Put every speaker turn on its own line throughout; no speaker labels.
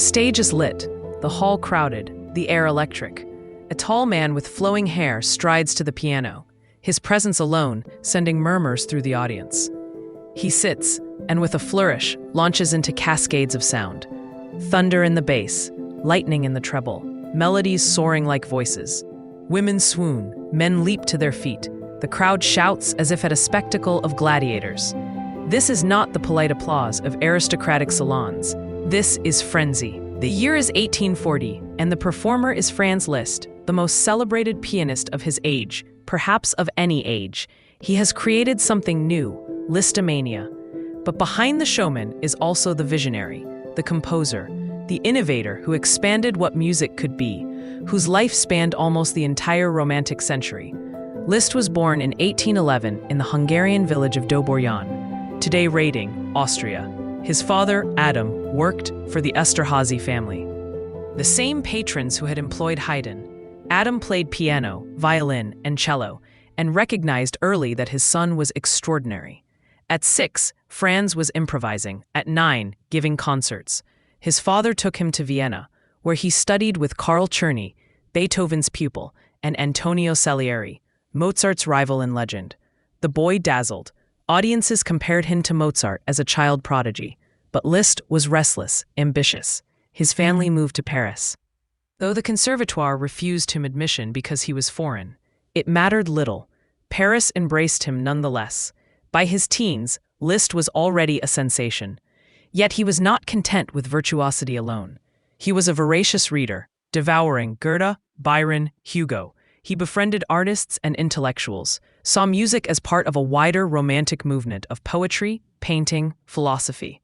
stage is lit, the hall crowded, the air electric. A tall man with flowing hair strides to the piano, his presence alone sending murmurs through the audience. He sits, and with a flourish, launches into cascades of sound. Thunder in the bass, lightning in the treble, melodies soaring like voices. Women swoon, men leap to their feet. The crowd shouts as if at a spectacle of gladiators. This is not the polite applause of aristocratic salons. This is frenzy. The year is 1840, and the performer is Franz Liszt, the most celebrated pianist of his age, perhaps of any age. He has created something new, Listomania. But behind the showman is also the visionary, the composer, the innovator who expanded what music could be, whose life spanned almost the entire Romantic century. Liszt was born in 1811 in the Hungarian village of Doborjan, today Rating, Austria. His father, Adam, worked for the Esterházy family, the same patrons who had employed Haydn. Adam played piano, violin, and cello, and recognized early that his son was extraordinary. At 6, Franz was improvising. At 9, giving concerts. His father took him to Vienna, where he studied with Carl Czerny, Beethoven's pupil, and Antonio Salieri, Mozart's rival in legend. The boy dazzled. Audiences compared him to Mozart as a child prodigy, but Liszt was restless, ambitious. His family moved to Paris. Though the Conservatoire refused him admission because he was foreign, it mattered little. Paris embraced him nonetheless. By his teens, Liszt was already a sensation. Yet he was not content with virtuosity alone. He was a voracious reader, devouring Goethe, Byron, Hugo. He befriended artists and intellectuals, saw music as part of a wider Romantic movement of poetry, painting, philosophy.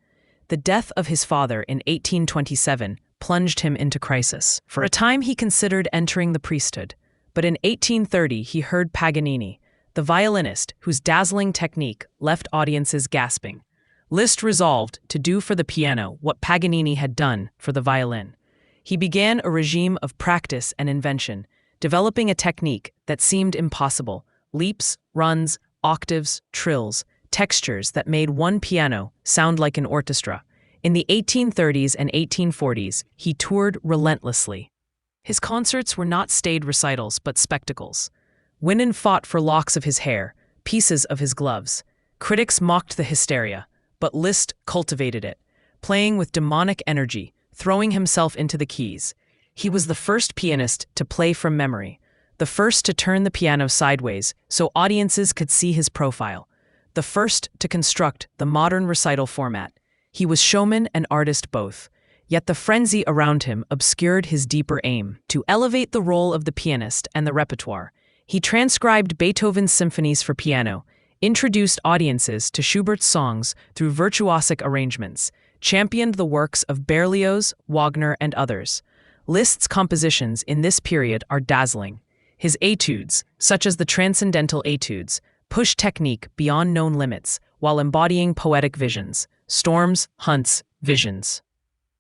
The death of his father in 1827 plunged him into crisis. For a time he considered entering the priesthood, but in 1830 he heard Paganini, the violinist whose dazzling technique left audiences gasping. Liszt resolved to do for the piano what Paganini had done for the violin. He began a regime of practice and invention, developing a technique that seemed impossible: leaps, runs, octaves, trills, textures that made one piano sound like an orchestra. In the 1830s and 1840s, he toured relentlessly. His concerts were not staid recitals but spectacles. Women fought for locks of his hair, pieces of his gloves. Critics mocked the hysteria, but Liszt cultivated it, playing with demonic energy, throwing himself into the keys. He was the first pianist to play from memory, the first to turn the piano sideways so audiences could see his profile, the first to construct the modern recital format. He was showman and artist both, yet the frenzy around him obscured his deeper aim: to elevate the role of the pianist and the repertoire. He transcribed Beethoven's symphonies for piano, introduced audiences to Schubert's songs through virtuosic arrangements, championed the works of Berlioz, Wagner, and others. Liszt's compositions in this period are dazzling. His etudes, such as the Transcendental Etudes, push technique beyond known limits while embodying poetic visions, storms, hunts, visions.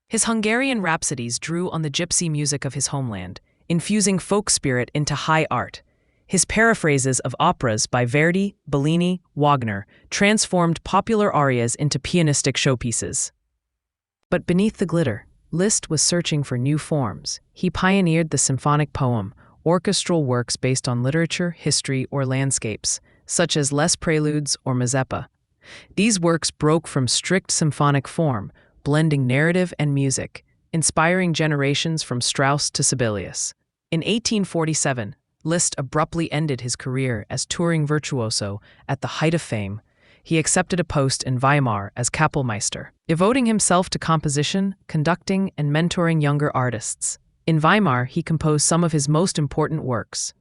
His Hungarian rhapsodies drew on the gypsy music of his homeland, infusing folk spirit into high art. His paraphrases of operas by Verdi, Bellini, Wagner transformed popular arias into pianistic showpieces. But beneath the glitter, Liszt was searching for new forms. He pioneered the symphonic poem, orchestral works based on literature, history, or landscapes, such as Les Préludes or Mazeppa. These works broke from strict symphonic form, blending narrative and music, inspiring generations from Strauss to Sibelius. In 1847, Liszt abruptly ended his career as touring virtuoso at the height of fame. He accepted a post in Weimar as Kapellmeister, devoting himself to composition, conducting, and mentoring younger artists. In Weimar, he composed some of his most important works: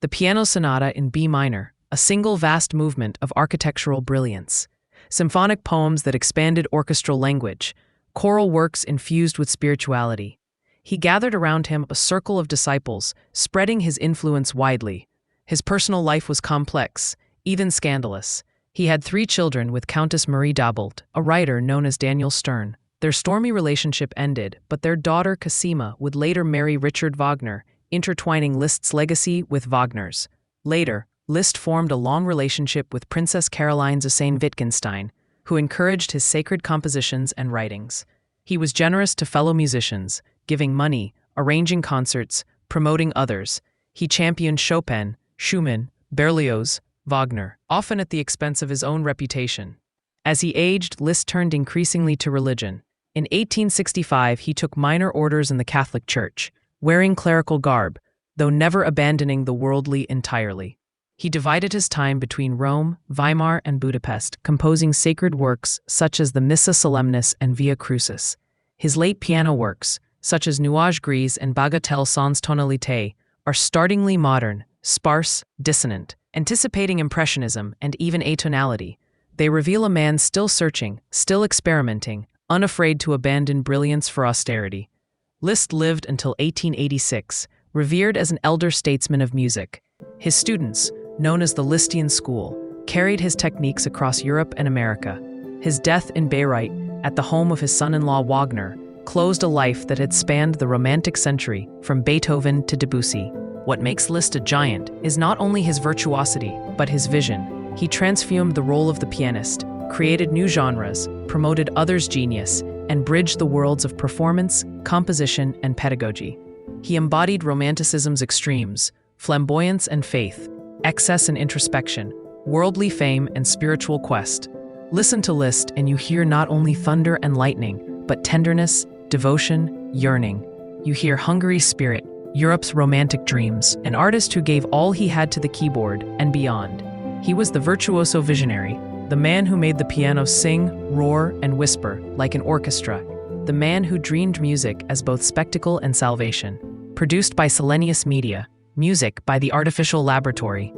the Piano Sonata in B minor, a single vast movement of architectural brilliance; symphonic poems that expanded orchestral language; choral works infused with spirituality. He gathered around him a circle of disciples, spreading his influence widely. His personal life was complex, even scandalous. He had 3 children with Countess Marie dazzled, a writer known as Daniel Stern. Their stormy relationship ended, but their daughter Cosima would later marry Richard Wagner, intertwining Liszt's legacy with Wagner's. Later, Liszt formed a long relationship with Princess Caroline Sayn-Wittgenstein, who encouraged his sacred compositions and writings. He was generous to fellow musicians, giving money, arranging concerts, promoting others. He championed Chopin, Schumann, Berlioz, Wagner, often at the expense of his own reputation. As he aged, Liszt turned increasingly to religion. In 1865, he took minor orders in the Catholic Church, wearing clerical garb, though never abandoning the worldly entirely. He divided his time between Rome, Weimar, and Budapest, composing sacred works such as the Missa Solemnis and Via Crucis. His late piano works, such as Nuages Gris and Bagatelle sans tonalité, are startlingly modern, sparse, dissonant, anticipating impressionism and even atonality. They reveal a man still searching, still experimenting, unafraid to abandon brilliance for austerity. Liszt lived until 1886, revered as an elder statesman of music. His students, known as the Lisztian School, carried his techniques across Europe and America. His death in Bayreuth, at the home of his son-in-law Wagner, closed a life that had spanned the Romantic century, from Beethoven to Debussy. What makes Liszt a giant is not only his virtuosity, but his vision. He transformed the role of the pianist, created new genres, promoted others' genius, and bridged the worlds of performance, composition, and pedagogy. He embodied Romanticism's extremes, flamboyance and faith, excess and introspection, worldly fame and spiritual quest. Listen to Liszt and you hear not only thunder and lightning, but tenderness, devotion, yearning. You hear Hungary's spirit, Europe's romantic dreams, an artist who gave all he had to the keyboard and beyond. He was the virtuoso visionary, the man who made the piano sing, roar, and whisper like an orchestra, the man who dreamed music as both spectacle and salvation. Produced by Selenius Media, music by The Artificial Laboratory,